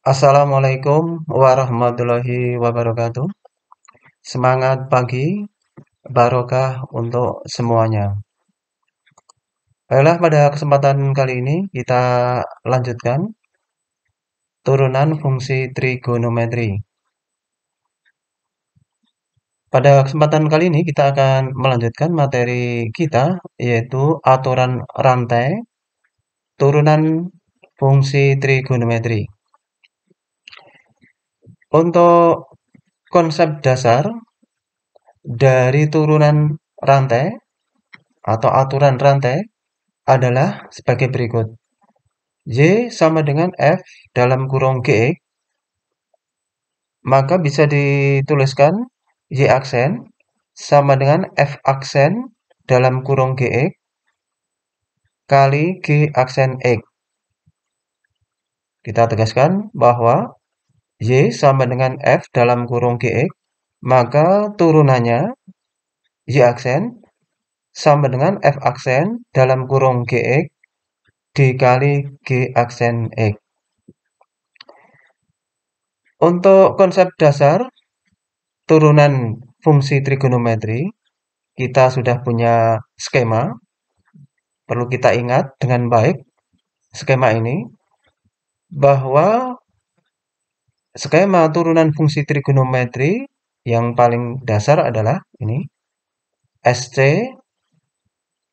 Assalamualaikum warahmatullahi wabarakatuh. Semangat pagi, barokah untuk semuanya. Baiklah, pada kesempatan kali ini kita lanjutkan turunan fungsi trigonometri. Pada kesempatan kali ini kita akan melanjutkan materi kita, yaitu aturan rantai turunan fungsi trigonometri. Untuk konsep dasar dari turunan rantai atau aturan rantai adalah sebagai berikut. Y sama dengan F dalam kurung GX, maka bisa dituliskan Y aksen sama dengan F aksen dalam kurung GX kali G aksen X. Kita tegaskan bahwa Y sama dengan F dalam kurung GX, maka turunannya Y aksen sama dengan F aksen dalam kurung GX dikali G aksen X. Untuk konsep dasar turunan fungsi trigonometri, kita sudah punya skema. Perlu kita ingat dengan baik skema ini, bahwa skema turunan fungsi trigonometri yang paling dasar adalah ini, SC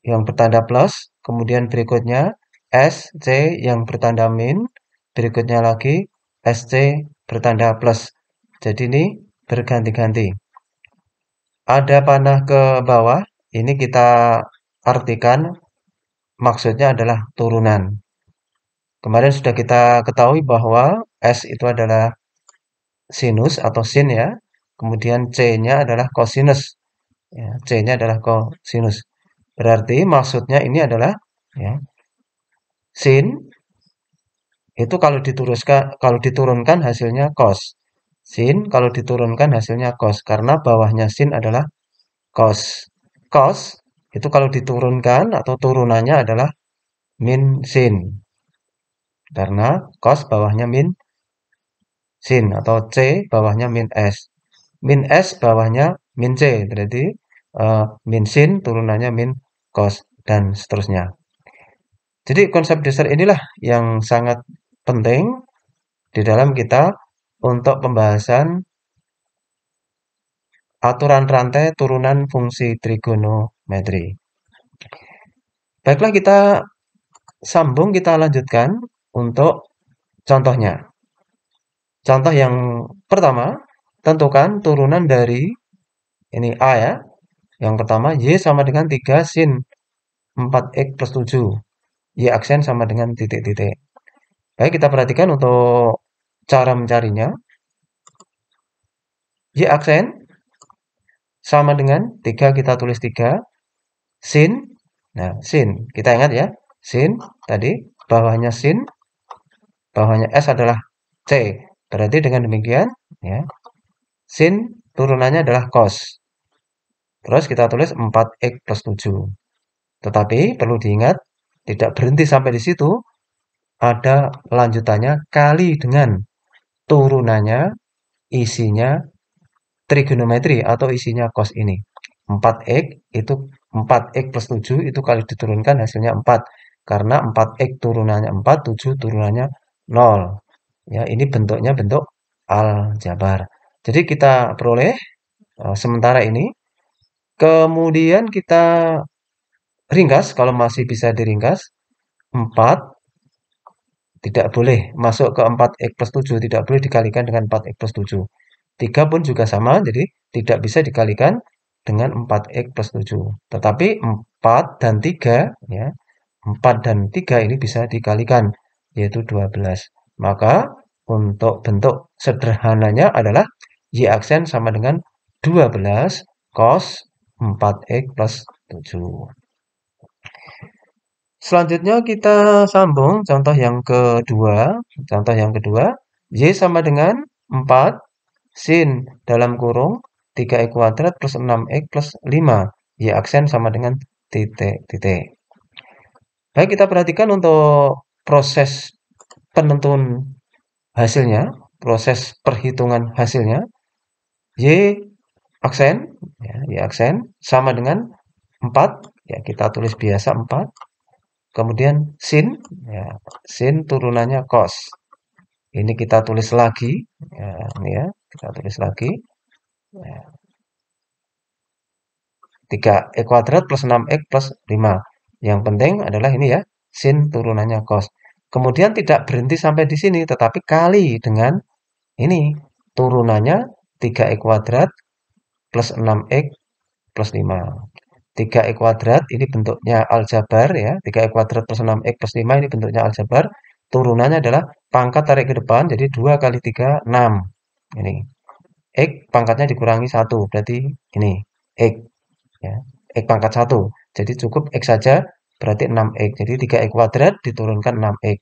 yang bertanda plus, kemudian berikutnya SC yang bertanda min, berikutnya lagi SC bertanda plus. Jadi ini berganti-ganti. Ada panah ke bawah, ini kita artikan maksudnya adalah turunan. Kemarin sudah kita ketahui bahwa S itu adalah sinus atau sin ya. Kemudian C-nya adalah kosinus. Ya, C-nya adalah kosinus. Berarti maksudnya ini adalah ya, sin itu kalau diturunkan hasilnya cos. Sin kalau diturunkan hasilnya cos karena bawahnya sin adalah cos. Cos itu kalau diturunkan atau turunannya adalah min sin. Karena cos bawahnya min sin atau C bawahnya min S. Min S bawahnya min C. Berarti min sin turunannya min cos dan seterusnya. Jadi konsep dasar inilah yang sangat penting di dalam kita untuk pembahasan aturan rantai turunan fungsi trigonometri. Baiklah, kita sambung, kita lanjutkan untuk contohnya. Contoh yang pertama, tentukan turunan dari ini A ya. Yang pertama, Y sama dengan 3 sin 4X plus 7. Y aksen sama dengan titik-titik. Baik, kita perhatikan untuk cara mencarinya. Y aksen sama dengan 3, kita tulis 3. Sin, nah sin, kita ingat ya. Sin, tadi bawahnya sin, bawahnya S adalah C. Berarti dengan demikian, ya, sin turunannya adalah cos. Terus kita tulis 4X plus 7. Tetapi perlu diingat, tidak berhenti sampai di situ. Ada lanjutannya kali dengan turunannya, isinya trigonometri atau isinya cos ini. 4X itu 4X plus 7 itu kali diturunkan hasilnya 4. Karena 4X turunannya 4, 7 turunannya 0. Ya, ini bentuknya bentuk aljabar. Jadi kita peroleh sementara ini. Kemudian kita ringkas, kalau masih bisa diringkas. 4 tidak boleh masuk ke 4x plus 7, tidak boleh dikalikan dengan 4x plus 7. 3 pun juga sama, jadi tidak bisa dikalikan dengan 4x plus 7. Tetapi 4 dan 3, ya, 4 dan 3 ini bisa dikalikan, yaitu 12. Maka untuk bentuk sederhananya adalah Y aksen sama dengan 12 cos 4x plus 7. Selanjutnya kita sambung contoh yang kedua. Contoh yang kedua, Y sama dengan 4 sin dalam kurung 3x kuadrat plus 6x plus 5. Y aksen sama dengan titik-titik. Baik, kita perhatikan untuk proses penentuan hasilnya, proses perhitungan hasilnya, Y aksen, ya, Y aksen sama dengan 4, ya kita tulis biasa 4. Kemudian sin, ya, sin turunannya cos. Ini kita tulis lagi, ya, ini ya, kita tulis lagi. Ya, 3x kuadrat plus 6x plus 5. Yang penting adalah ini ya, sin turunannya cos. Kemudian tidak berhenti sampai di sini, tetapi kali dengan ini turunannya 3x kuadrat plus 6x plus 5. 3x kuadrat ini bentuknya aljabar ya. 3x kuadrat plus 6x plus 5 ini bentuknya aljabar. Turunannya adalah pangkat tarik ke depan, jadi 2 kali 3, 6. Ini. X pangkatnya dikurangi 1, berarti ini. X. Ya. X pangkat 1. Jadi cukup X saja, berarti 6x. Jadi 3x kuadrat diturunkan 6x.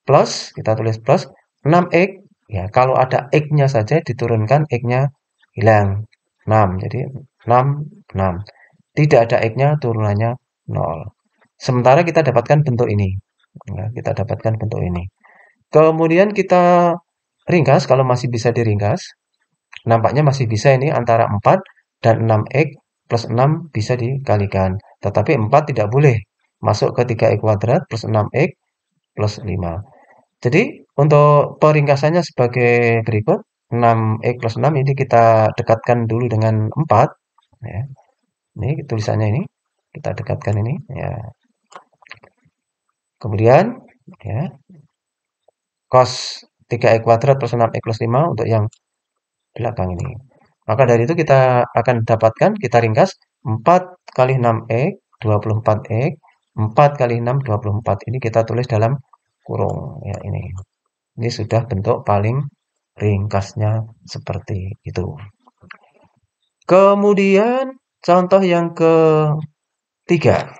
Plus, kita tulis plus 6x. Ya, kalau ada X-nya saja diturunkan X-nya hilang. 6. Jadi 6, 6. Tidak ada X-nya, turunannya 0. Sementara kita dapatkan bentuk ini. Ya, kita dapatkan bentuk ini. Kemudian kita ringkas, kalau masih bisa diringkas. Nampaknya masih bisa ini antara 4 dan 6x plus 6 bisa dikalikan. Tetapi 4 tidak boleh masuk ke 3x kuadrat plus 6x plus 5. Jadi untuk peringkasannya sebagai berikut. 6x plus 6 ini kita dekatkan dulu dengan 4. Ya. Ini tulisannya ini. Kita dekatkan ini. Ya. Kemudian ya, cos 3x kuadrat plus 6x plus 5 untuk yang belakang ini. Maka dari itu kita akan dapatkan, kita ringkas 4 kali 6x, 24x, 4 kali 6, 24. Ini kita tulis dalam kurung. Ya, ini. Ini sudah bentuk paling ringkasnya seperti itu. Kemudian contoh yang ketiga.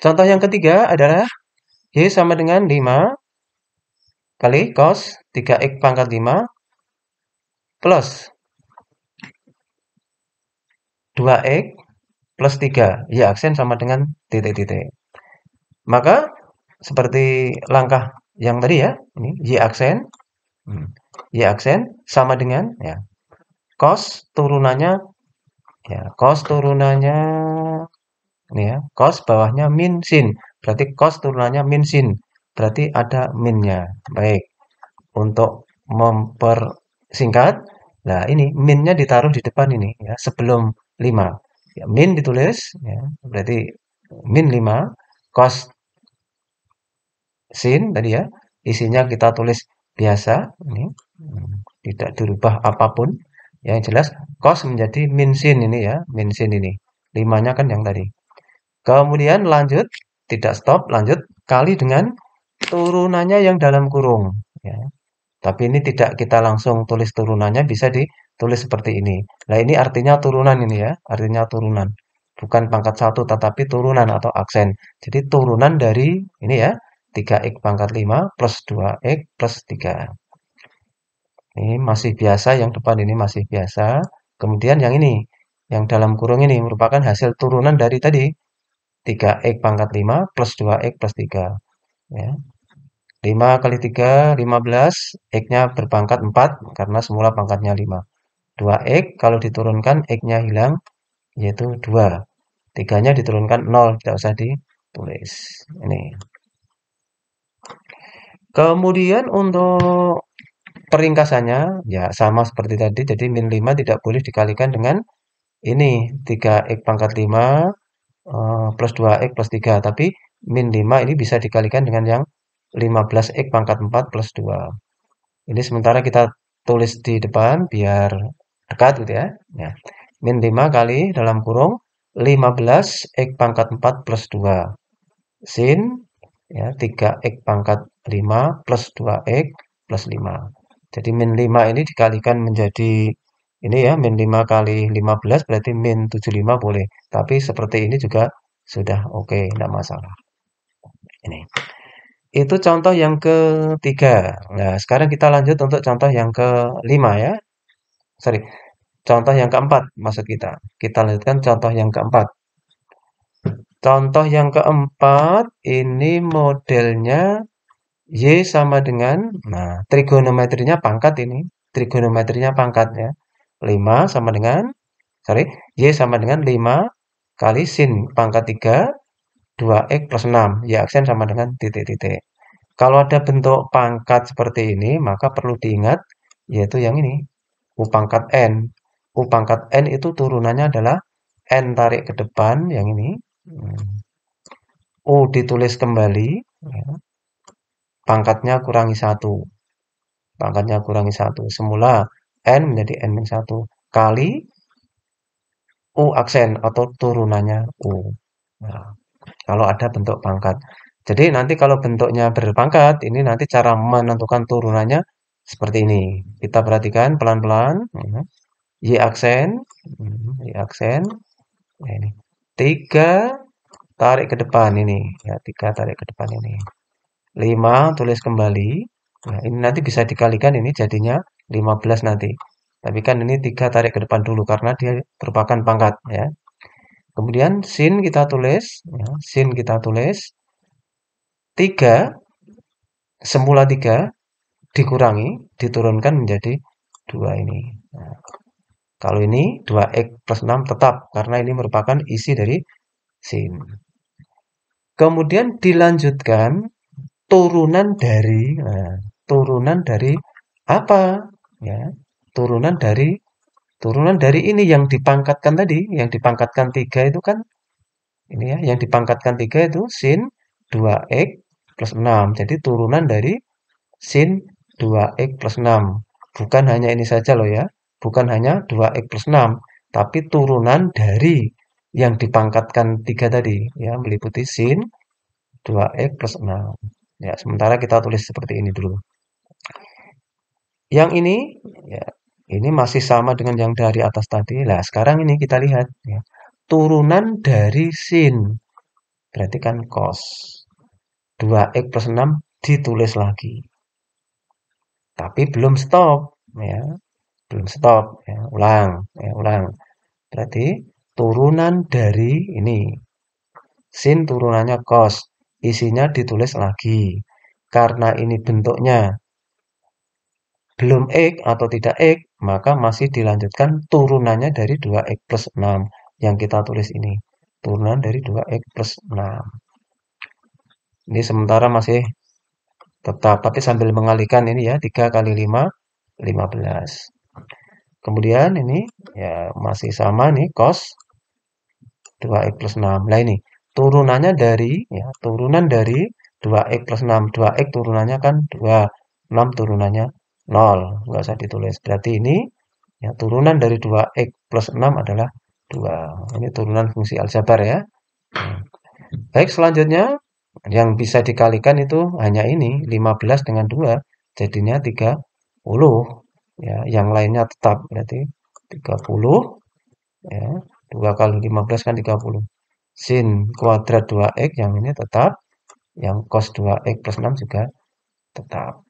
Contoh yang ketiga adalah Y sama dengan 5 kali cos 3x pangkat 5 plus 2x plus 3. Y aksen sama dengan titik-titik. Maka seperti langkah yang tadi ya, ini Y aksen. Y aksen sama dengan ya, cos turunannya ya, cos turunannya ini ya, cos bawahnya min sin. Berarti cos turunannya min sin. Berarti ada minnya. Baik. Untuk mempersingkat, nah ini minnya ditaruh di depan ini ya, sebelum 5. Ya, min ditulis ya, berarti min 5 cos sin tadi ya, isinya kita tulis biasa ini. Tidak dirubah apapun. Yang jelas cos menjadi min sin ini ya, min sin ini. 5-nya kan yang tadi. Kemudian lanjut, tidak stop, lanjut kali dengan turunannya yang dalam kurung ya. Tapi ini tidak kita langsung tulis turunannya, bisa ditulis seperti ini. Nah, ini artinya turunan ini ya, artinya turunan. Bukan pangkat 1 tetapi turunan atau aksen. Jadi turunan dari ini ya, 3x pangkat 5 plus 2x plus 3. Ini masih biasa, yang depan ini masih biasa. Kemudian yang ini, yang dalam kurung ini merupakan hasil turunan dari tadi. 3x pangkat 5 plus 2x plus 3. Ya. 5 kali 3, 15. X-nya berpangkat 4 karena semula pangkatnya 5. 2x kalau diturunkan X-nya hilang, yaitu 2. 3-nya diturunkan 0, tidak usah ditulis. Ini. Kemudian untuk peringkasannya, ya sama seperti tadi. Jadi min 5 tidak boleh dikalikan dengan ini. 3x pangkat 5 plus 2x plus 3. Tapi min 5 ini bisa dikalikan dengan yang 15x pangkat 4 plus 2. Ini sementara kita tulis di depan biar dekat gitu ya. Ya. Min 5 kali dalam kurung 15x pangkat 4 plus 2. Sin ya, 3x pangkat 5 plus 2x plus 5. Jadi min 5 ini dikalikan menjadi ini ya, min 5 kali 15 berarti min 75 boleh. Tapi seperti ini juga sudah oke, tidak masalah. Ini. Itu contoh yang ketiga. Nah, sekarang kita lanjut untuk contoh yang kelima ya. Sorry, contoh yang keempat maksud kita. Kita lanjutkan contoh yang keempat. Contoh yang keempat ini modelnya Y sama dengan, nah trigonometrinya pangkat ini. Trigonometrinya pangkat ya. 5 sama dengan, sorry, Y sama dengan 5 kali sin pangkat 3, 2X plus 6. Y aksen sama dengan titik-titik. Kalau ada bentuk pangkat seperti ini, maka perlu diingat, yaitu yang ini, U pangkat N. U pangkat N itu turunannya adalah N tarik ke depan, yang ini. U ditulis kembali, ya, pangkatnya kurangi 1. Pangkatnya kurangi 1. Semula N menjadi N-1 kali U aksen atau turunannya U. Nah, kalau ada bentuk pangkat. Jadi nanti kalau bentuknya berpangkat, ini nanti cara menentukan turunannya seperti ini. Kita perhatikan pelan-pelan. Y aksen, Y aksen. Nah, ini 3 tarik ke depan ini. Ya, 3 tarik ke depan ini. 5 tulis kembali. Nah, ini nanti bisa dikalikan ini jadinya 15 nanti. Tapi kan ini 3 tarik ke depan dulu karena dia merupakan pangkat ya. Kemudian sin kita tulis, ya, sin kita tulis 3, semula 3 dikurangi, diturunkan menjadi 2 ini. Nah, kalau ini 2x plus 6 tetap karena ini merupakan isi dari sin. Kemudian dilanjutkan turunan dari apa? Ya, turunan dari ini yang dipangkatkan tadi, yang dipangkatkan 3 itu kan ini ya, yang dipangkatkan 3 itu sin 2x plus 6. Jadi turunan dari sin 2x plus 6. Bukan hanya ini saja loh ya. Bukan hanya 2x plus 6, tapi turunan dari yang dipangkatkan 3 tadi ya, meliputi sin 2x plus 6. Ya, sementara kita tulis seperti ini dulu. Yang ini, ya, ini masih sama dengan yang dari atas tadi. Nah, sekarang ini kita lihat, ya, turunan dari sin. Berarti kan cos. 2x plus 6 ditulis lagi. Tapi belum stop, ya. Belum stop, ya. Ulang, ya, ulang. Berarti turunan dari ini. Sin turunannya cos. Isinya ditulis lagi. Karena ini bentuknya belum X atau tidak X, maka masih dilanjutkan turunannya dari 2X plus 6 yang kita tulis ini. Turunan dari 2X plus 6. Ini sementara masih tetap, tapi sambil mengalihkan ini ya, 3 kali 5, 15. Kemudian ini ya masih sama nih, cos 2X plus 6. Nah ini, turunannya dari, ya, turunan dari 2X plus 6. 2X turunannya kan 2, 6 turunannya 0. Nggak usah ditulis. Berarti ini ya, turunan dari 2x plus 6 adalah 2. Ini turunan fungsi aljabar ya. Baik, selanjutnya yang bisa dikalikan itu hanya ini, 15 dengan 2. Jadinya 30. Ya, yang lainnya tetap. Berarti 30. Ya, 2 kali 15 kan 30. Sin kuadrat 2x yang ini tetap. Yang cos 2x plus 6 juga tetap.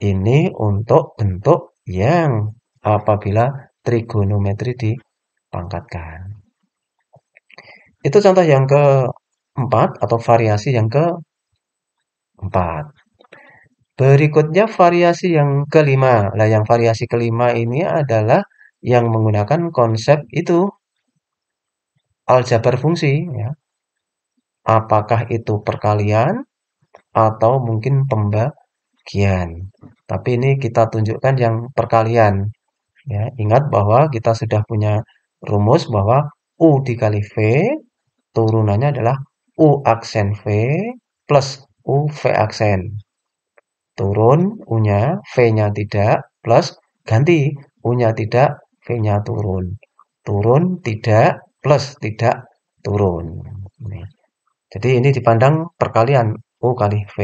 Ini untuk bentuk yang apabila trigonometri dipangkatkan. Itu contoh yang keempat atau variasi yang keempat. Berikutnya variasi yang kelima. Nah, yang variasi kelima ini adalah yang menggunakan konsep itu aljabar fungsi. Ya. Apakah itu perkalian atau mungkin pembagian. Tapi ini kita tunjukkan yang perkalian. Ya, ingat bahwa kita sudah punya rumus bahwa U dikali V turunannya adalah U aksen V plus U V aksen. Turun U-nya, V-nya tidak, plus ganti U-nya tidak, V-nya turun. Turun tidak, plus tidak turun. Jadi ini dipandang perkalian U kali V.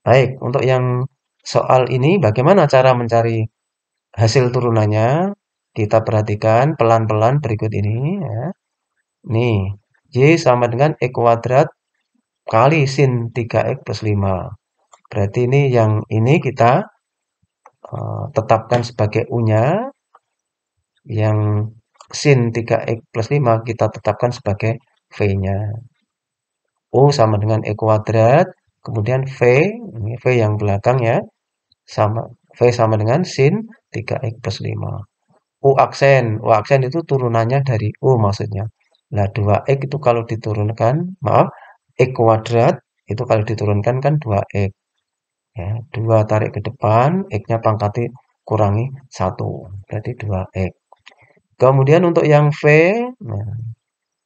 Baik, untuk yang soal ini bagaimana cara mencari hasil turunannya? Kita perhatikan pelan-pelan berikut ini. Ya. Nih, Y sama dengan X kuadrat kali sin 3X plus 5. Berarti ini yang ini kita tetapkan sebagai U-nya. Yang sin 3X plus 5 kita tetapkan sebagai V-nya. U sama dengan X kuadrat kemudian V, ini V yang belakang ya, sama V sama dengan sin 3x plus 5. U aksen itu turunannya dari U maksudnya. Nah, 2x itu kalau diturunkan, maaf, x kuadrat itu kalau diturunkan kan 2x. Ya, 2 tarik ke depan, x-nya pangkatnya kurangi 1, berarti 2x. Kemudian untuk yang V, nah,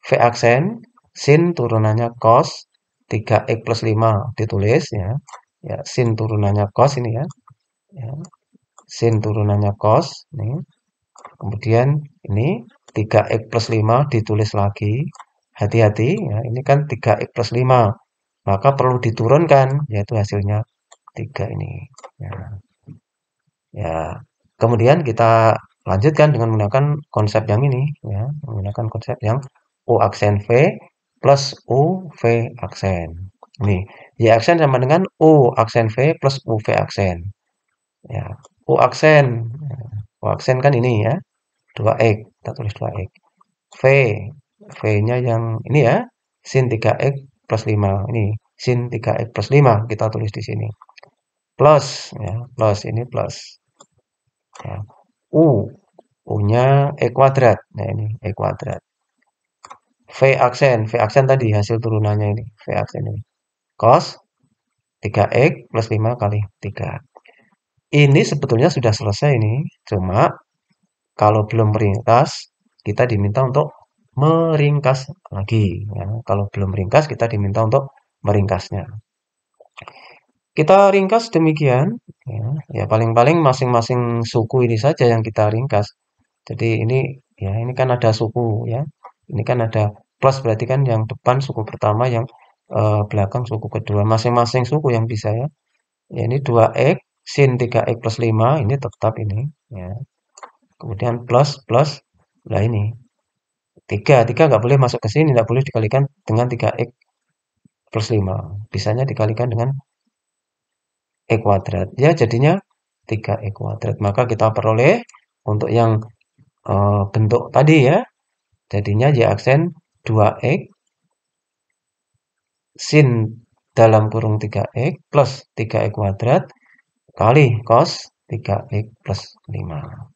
V aksen, sin turunannya cos 3x plus 5 ditulis ya. Ya, sin turunannya cos ini ya. Ya, sin turunannya cos nih. Kemudian ini 3x plus 5 ditulis lagi. Hati-hati ya, ini kan 3x plus 5. Maka perlu diturunkan yaitu hasilnya 3 ini. Ya. Ya. Kemudian kita lanjutkan dengan menggunakan konsep yang ini ya, menggunakan konsep yang U aksen V plus U V aksen. Ini Y aksen sama dengan U aksen V plus U V aksen. Ya, U aksen. U aksen kan ini ya, 2x, kita tulis 2x. V, V-nya yang ini ya, sin 3x plus 5. Ini sin 3x plus 5 kita tulis di sini. Plus ya, plus ini plus. Ya. U, U-nya E kuadrat. Nah, ini E kuadrat. V aksen tadi hasil turunannya ini, V aksen ini. Cos 3x plus 5 kali 3. Ini sebetulnya sudah selesai ini, cuma kalau belum meringkas, kita diminta untuk meringkas lagi. Ya. Kalau belum meringkas, kita diminta untuk meringkasnya. Kita ringkas demikian. Ya, ya paling-paling masing-masing suku ini saja yang kita ringkas. Jadi ini ya ini kan ada suku ya. Ini kan ada plus berarti kan yang depan suku pertama, yang belakang suku kedua. Masing-masing suku yang bisa ya. Ya ini 2x sin 3x plus 5 ini tetap ini ya. Kemudian plus plus lah ini 3 nggak boleh masuk ke sini, nggak boleh dikalikan dengan 3x plus 5. Bisanya dikalikan dengan E kuadrat. Ya jadinya 3x kuadrat. Maka kita peroleh untuk yang bentuk tadi ya, jadinya Y aksen 2x sin dalam kurung 3x plus 3x kuadrat kali cos 3x plus 5.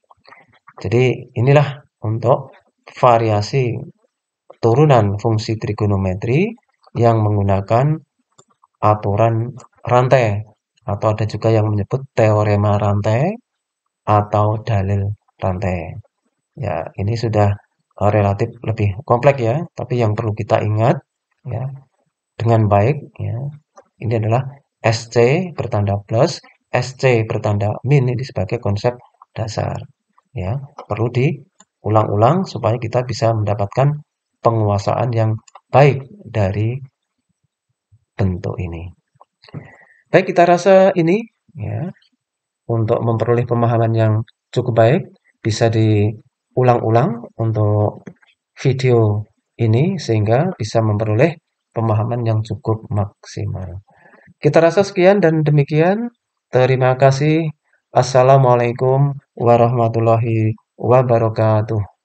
Jadi inilah untuk variasi turunan fungsi trigonometri yang menggunakan aturan rantai, atau ada juga yang menyebut teorema rantai atau dalil rantai. Ya, ini sudah relatif lebih kompleks ya, tapi yang perlu kita ingat ya dengan baik ya, ini adalah SC bertanda plus, SC bertanda min, ini sebagai konsep dasar. Ya, perlu diulang-ulang supaya kita bisa mendapatkan penguasaan yang baik dari bentuk ini. Baik, kita rasa ini ya untuk memperoleh pemahaman yang cukup baik bisa diulang-ulang untuk video ini sehingga bisa memperoleh pemahaman yang cukup maksimal. Kita rasa sekian dan demikian. Terima kasih. Assalamualaikum warahmatullahi wabarakatuh.